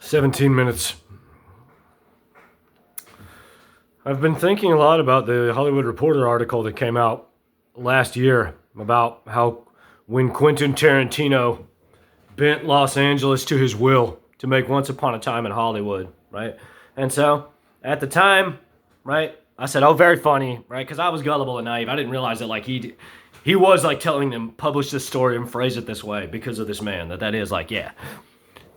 17 minutes. I've been thinking a lot about the Hollywood Reporter article that came out last year about how when Quentin Tarantino bent Los Angeles to his will to make Once Upon a Time in Hollywood, right? And so at the time, right, I said, oh, very funny, right? Because I was gullible and naive. I didn't realize that like he was like telling them, publish this story and phrase it this way because of this man. That is like, yeah,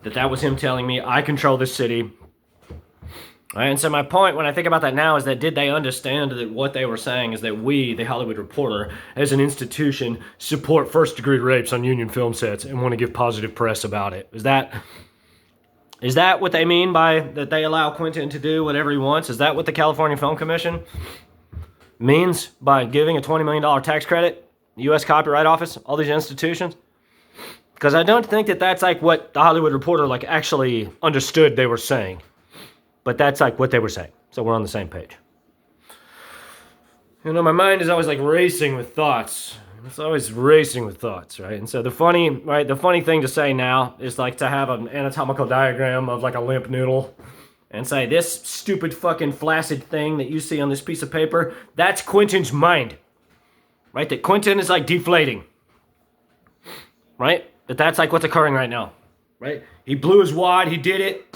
that was him telling me I control this city. Right, and so my point when I think about that now is that did they understand that what they were saying is that we, the Hollywood Reporter, as an institution, support first-degree rapes on union film sets and want to give positive press about it? Is that what they mean by that they allow Quentin to do whatever he wants? Is that what the California Film Commission means by giving a $20 million tax credit? U.S. Copyright Office, all these institutions? Because I don't think that that's like what the Hollywood Reporter like actually understood they were saying. But that's like what they were saying. So we're on the same page. You know, my mind is always like racing with thoughts. It's always racing with thoughts, right? And so the funny thing to say now is like to have an anatomical diagram of like a limp noodle and say, this stupid fucking flaccid thing that you see on this piece of paper, that's Quentin's mind, right? That Quentin is like deflating, right? That's like what's occurring right now, right? He blew his wad, he did it.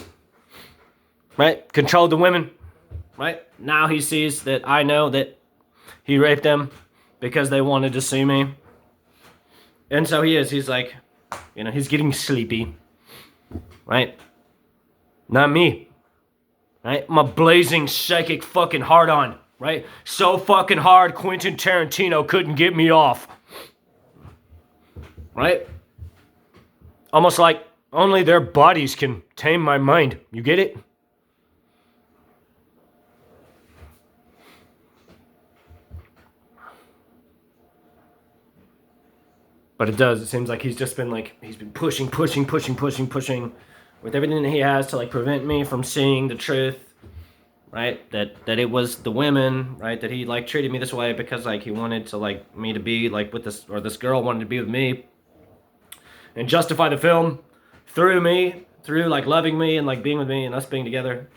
Right? Controlled the women. Right? Now he sees that I know that he raped them because they wanted to see me. And so he's like, you know, he's getting sleepy. Right? Not me. Right? I'm a blazing psychic fucking hard on. Right? So fucking hard Quentin Tarantino couldn't get me off. Right? Almost like only their bodies can tame my mind. You get it? But it does. It seems like he's just been like, he's been pushing with everything that he has to like prevent me from seeing the truth, right? That it was the women, right? That he like treated me this way because like he wanted to like me to be like with this, or this girl wanted to be with me and justify the film through me, through like loving me and like being with me and us being together.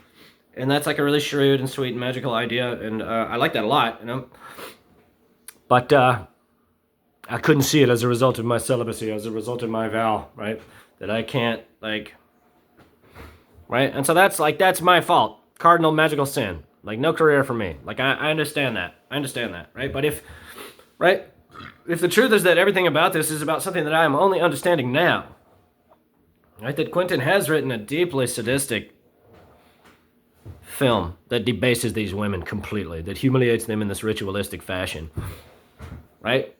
And that's like a really shrewd and sweet and magical idea. And I like that a lot, you know? But, I couldn't see it as a result of my celibacy, as a result of my vow, right? That I can't, like, right? And so that's my fault. Cardinal magical sin. Like, no career for me. Like, I understand that. Right? But if the truth is that everything about this is about something that I am only understanding now, right? That Quentin has written a deeply sadistic film that debases these women completely, that humiliates them in this ritualistic fashion, right?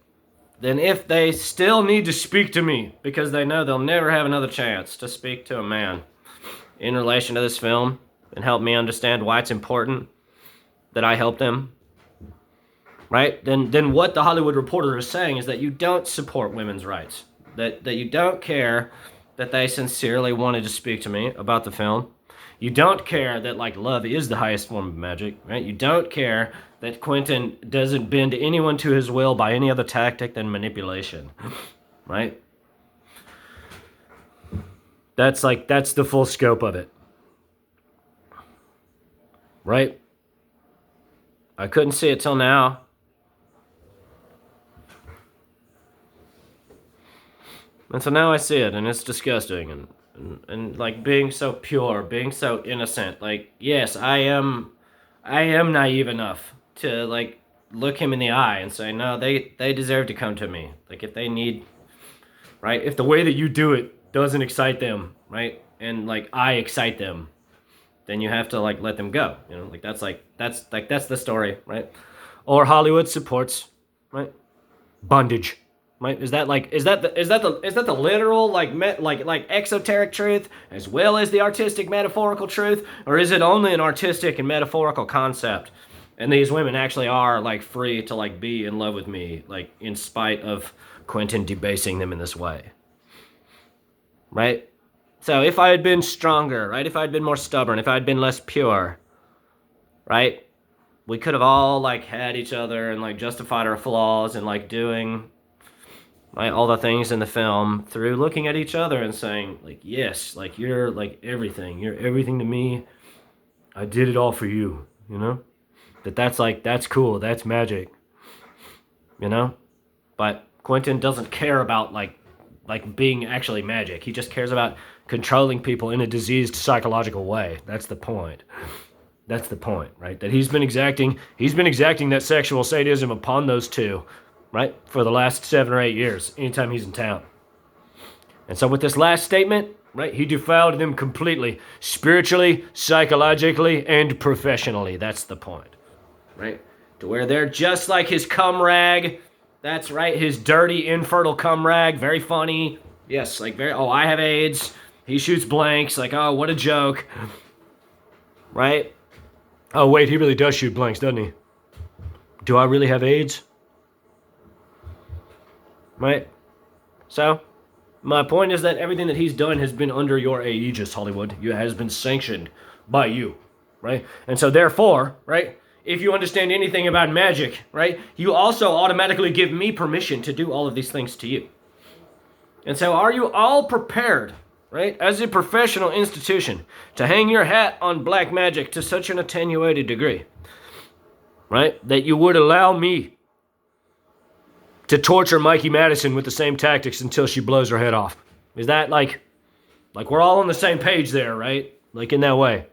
Then if they still need to speak to me because they know they'll never have another chance to speak to a man in relation to this film and help me understand why it's important that I help them, right? Then what the Hollywood Reporter is saying is that you don't support women's rights, that you don't care that they sincerely wanted to speak to me about the film. You don't care that like love is the highest form of magic, right? You don't care that Quentin doesn't bend anyone to his will by any other tactic than manipulation, right? That's the full scope of it, right? I couldn't see it till now. And so now I see it, and it's disgusting, and like being so pure, being so innocent. Like, yes, I am naive enough to like look him in the eye and say, no, they deserve to come to me. Like if they need, right? If the way that you do it doesn't excite them, right? And like I excite them, then you have to like let them go. You know, like that's the story, right? Or Hollywood supports, right? Bondage. Right? Is that the literal like exoteric truth as well as the artistic metaphorical truth, or is it only an artistic and metaphorical concept? And these women actually are like free to like be in love with me, like in spite of Quentin debasing them in this way. Right? So if I had been stronger, right? If I had been more stubborn, if I had been less pure, right? We could have all like had each other and like justified our flaws and like doing right? All the things in the film through looking at each other and saying, like, yes, like, you're, like, everything. You're everything to me. I did it all for you, you know? That's, like, that's cool. That's magic, you know? But Quentin doesn't care about, like being actually magic. He just cares about controlling people in a diseased psychological way. That's the point. That's the point, right? That he's been exacting that sexual sadism upon those two, right? For the last 7 or 8 years, anytime he's in town. And so with this last statement, right, he defiled them completely, spiritually, psychologically, and professionally. That's the point, right? To where they're just like his cum rag. That's right, his dirty, infertile cum rag. Very funny. Yes, like oh, I have AIDS. He shoots blanks. Like, oh, what a joke. Right? Oh, wait, he really does shoot blanks, doesn't he? Do I really have AIDS? Right? So, my point is that everything that he's done has been under your aegis, Hollywood. It has been sanctioned by you, right? And so therefore, right, if you understand anything about magic, right, you also automatically give me permission to do all of these things to you. And so are you all prepared, right, as a professional institution, to hang your hat on black magic to such an attenuated degree, right, that you would allow me to torture Mikey Madison with the same tactics until she blows her head off? Is that like we're all on the same page there, right? Like in that way.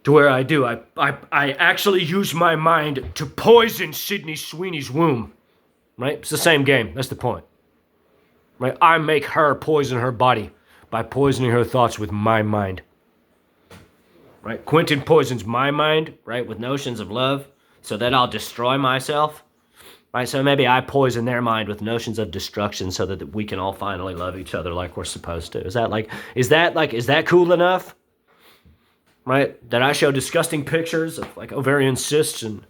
To where I actually use my mind to poison Sydney Sweeney's womb, right? It's the same game. That's the point, right? I make her poison her body by poisoning her thoughts with my mind, right? Quentin poisons my mind, right, with notions of love so that I'll destroy myself. Right, so maybe I poison their mind with notions of destruction so that we can all finally love each other like we're supposed to. Is that cool enough? Right, that I show disgusting pictures of like ovarian cysts and,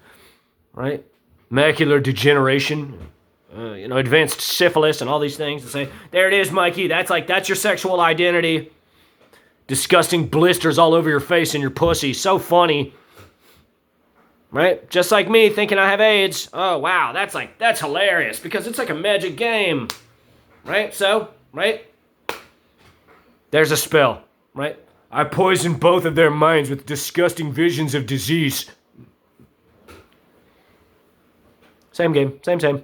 right, macular degeneration, advanced syphilis and all these things, and say, there it is, Mikey. That's your sexual identity. Disgusting blisters all over your face and your pussy. So funny. Right? Just like me thinking I have AIDS. Oh, wow, that's hilarious because it's like a magic game. Right? So, right? There's a spell, right? I poisoned both of their minds with disgusting visions of disease. Same game, same.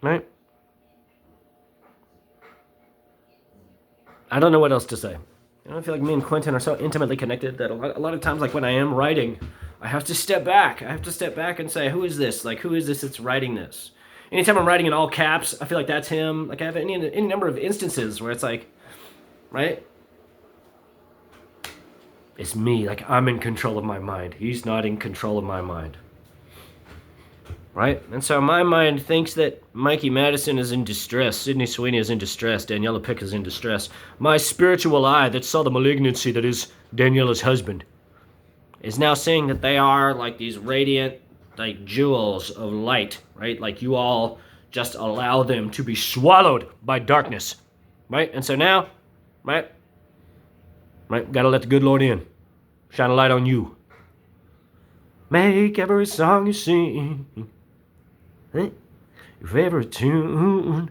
Right? I don't know what else to say. I feel like me and Quentin are so intimately connected that a lot of times, like when I am writing, I have to step back. I have to step back and say, who is this? Like, who is this that's writing this? Anytime I'm writing in all caps, I feel like that's him. Like, I have any number of instances where it's like, right? It's me. Like, I'm in control of my mind. He's not in control of my mind. Right? And so my mind thinks that Mikey Madison is in distress, Sydney Sweeney is in distress, Daniela Pick is in distress. My spiritual eye that saw the malignancy that is Daniela's husband is now seeing that they are like these radiant, like jewels of light, right? Like you all just allow them to be swallowed by darkness, right? And so now, right, gotta let the good Lord in, shine a light on you. Make every song you sing your favorite tune.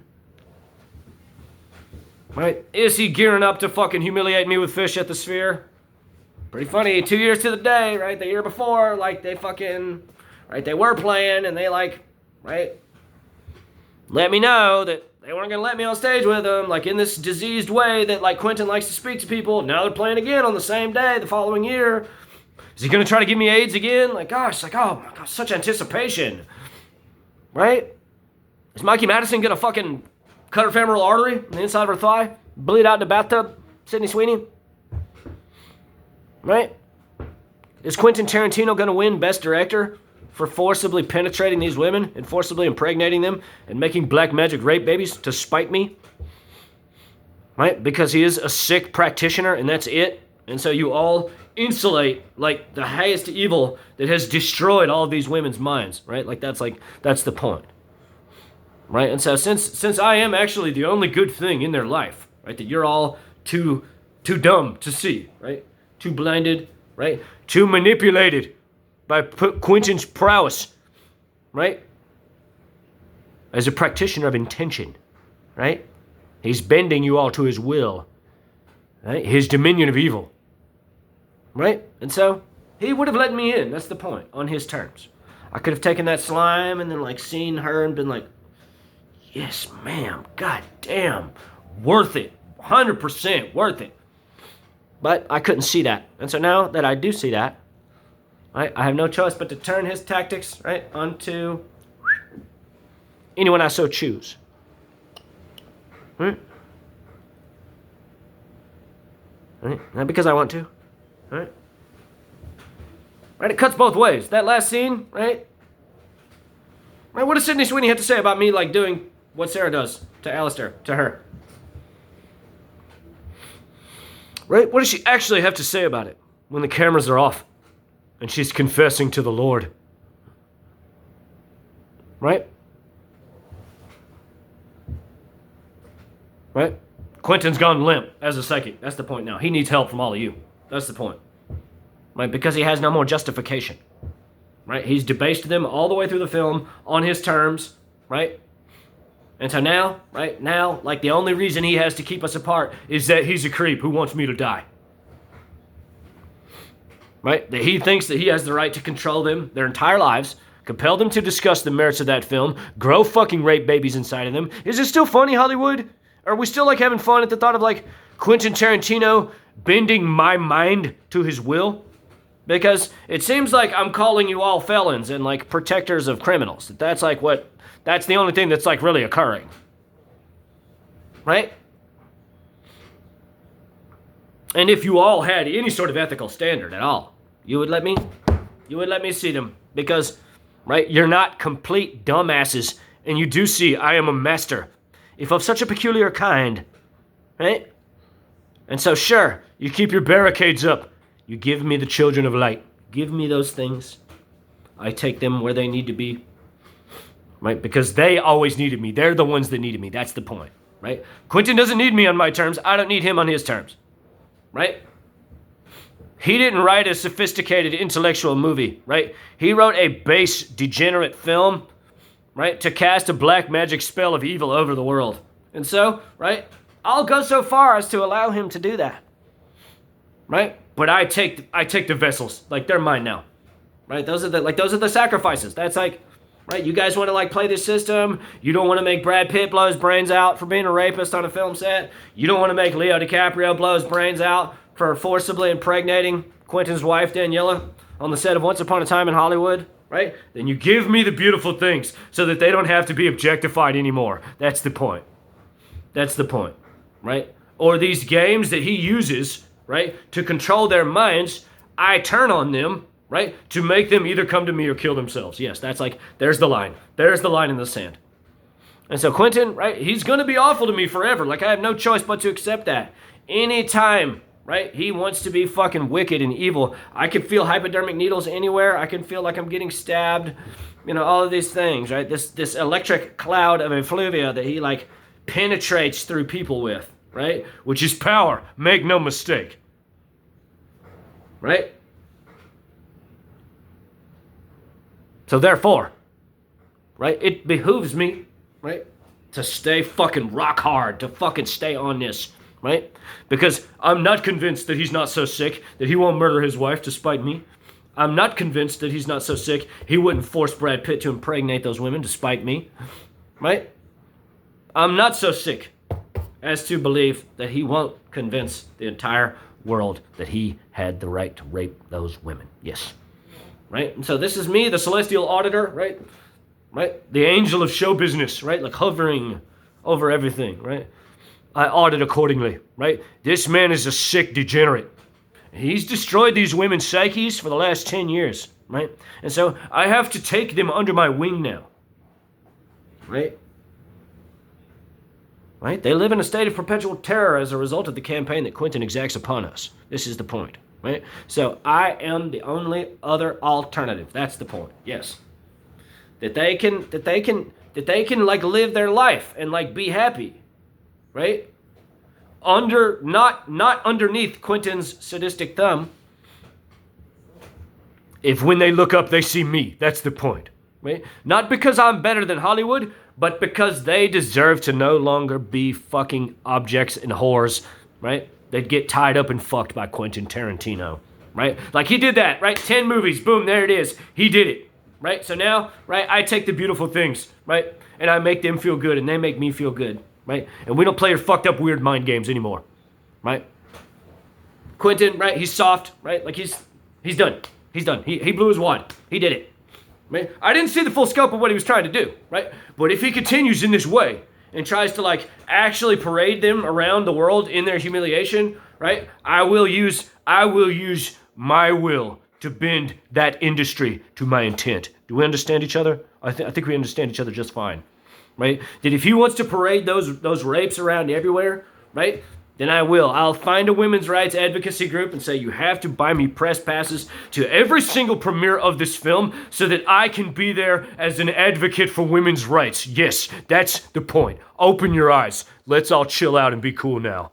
Right? Is he gearing up to fucking humiliate me with fish at the Sphere? Pretty funny. 2 years to the day, right? The year before, like they fucking, right? They were playing and they like, right? Let me know that they weren't gonna let me on stage with them, like in this diseased way that like Quentin likes to speak to people. Now they're playing again on the same day the following year. Is he gonna try to give me AIDS again? Like, gosh, like, oh my gosh, such anticipation. Right? Is Mikey Madison gonna fucking cut her femoral artery on the inside of her thigh? Bleed out in the bathtub? Sydney Sweeney? Right? Is Quentin Tarantino gonna win Best Director for forcibly penetrating these women and forcibly impregnating them and making black magic rape babies to spite me? Right? Because he is a sick practitioner and that's it? And so you all insulate like the highest evil that has destroyed all of these women's minds, right? Like that's the point, right? And so since I am actually the only good thing in their life, right? That you're all too dumb to see, right? Too blinded, right? Too manipulated by Quentin's prowess, right? as a practitioner of intention, right? He's bending you all to his will, right? His dominion of evil, right? And so he would have let me in. That's the point, on his terms. I could have taken that slime and then like seen her and been like, yes, ma'am, god damn, worth it, 100% worth it. But I couldn't see that. And so now that I do see that, right, I have no choice but to turn his tactics, right, onto anyone I so choose. Right? Right? Not because I want to. Right? Right? It cuts both ways. That last scene, right? Right? What does Sydney Sweeney have to say about me, like, doing what Sarah does to Alistair, to her? Right? What does she actually have to say about it when the cameras are off and she's confessing to the Lord? Right? Right? Quentin's gone limp as a psychic. That's the point now. He needs help from all of you. That's the point. Right? Because he has no more justification. Right? He's debased them all the way through the film on his terms. Right? And so now, right, now, like the only reason he has to keep us apart is that he's a creep who wants me to die. Right? That he thinks that he has the right to control them their entire lives, compel them to discuss the merits of that film, grow fucking rape babies inside of them. Is it still funny, Hollywood? Are we still like having fun at the thought of like Quentin Tarantino bending my mind to his will? Because it seems like I'm calling you all felons and like protectors of criminals. That's like what... That's the only thing that's like really occurring. Right? And if you all had any sort of ethical standard at all, you would let me see them. Because, right, you're not complete dumbasses. And you do see I am a master, if of such a peculiar kind. Right? And so sure, you keep your barricades up. You give me the children of light. Give me those things. I take them where they need to be. Right? Because they always needed me. They're the ones that needed me. That's the point. Right? Quentin doesn't need me on my terms. I don't need him on his terms. Right? He didn't write a sophisticated intellectual movie. Right? He wrote a base, degenerate film. Right? To cast a black magic spell of evil over the world. And so, right? I'll go so far as to allow him to do that. Right? But I take the vessels. Like, they're mine now. Right? Those are the sacrifices. That's like... Right, you guys want to like play this system. You don't want to make Brad Pitt blow his brains out for being a rapist on a film set. You don't want to make Leo DiCaprio blow his brains out for forcibly impregnating Quentin's wife, Daniela, on the set of Once Upon a Time in Hollywood. Right? Then you give me the beautiful things so that they don't have to be objectified anymore. That's the point. That's the point. Right? Or these games that he uses, right, to control their minds, I turn on them. Right? To make them either come to me or kill themselves. Yes, that's like, there's the line. There's the line in the sand. And so Quentin, right, he's going to be awful to me forever. Like, I have no choice but to accept that. Anytime, right, he wants to be fucking wicked and evil, I can feel hypodermic needles anywhere. I can feel like I'm getting stabbed. You know, all of these things, right? This electric cloud of effluvia that he, like, penetrates through people with, right? Which is power. Make no mistake. Right? So therefore, right, it behooves me, right, to stay fucking rock hard, to fucking stay on this, right? Because I'm not convinced that he's not so sick that he won't murder his wife to spite me. I'm not convinced that he's not so sick he wouldn't force Brad Pitt to impregnate those women to spite me, right? I'm not so sick as to believe that he won't convince the entire world that he had the right to rape those women. Yes. Right? And so this is me, the celestial auditor, right? Right? The angel of show business, right? Like hovering over everything, right? I audit accordingly, right? This man is a sick degenerate. He's destroyed these women's psyches for the last 10 years, right? And so I have to take them under my wing now, right? Right? They live in a state of perpetual terror as a result of the campaign that Quentin exacts upon us. This is the point. Right? So I am the only other alternative. That's the point. Yes. That they can like live their life and like be happy. Right? Not underneath Quentin's sadistic thumb. If when they look up they see me. That's the point. Right? Not because I'm better than Hollywood, but because they deserve to no longer be fucking objects and whores, right? They'd get tied up and fucked by Quentin Tarantino, right? Like he did that, right? 10 movies, boom, there it is. He did it, right? So now, right, I take the beautiful things, right? And I make them feel good and they make me feel good, right? And we don't play your fucked up weird mind games anymore, right? Quentin, right, he's soft, right? Like he's done. He's done. He blew his wad. He did it. Right? I didn't see the full scope of what he was trying to do, right? But if he continues in this way and tries to like actually parade them around the world in their humiliation, right? I will use my will to bend that industry to my intent. Do we understand each other? I think we understand each other just fine, right? That if he wants to parade those rapes around everywhere, right? Then I will. I'll find a women's rights advocacy group and say, you have to buy me press passes to every single premiere of this film so that I can be there as an advocate for women's rights. Yes, that's the point. Open your eyes. Let's all chill out and be cool now.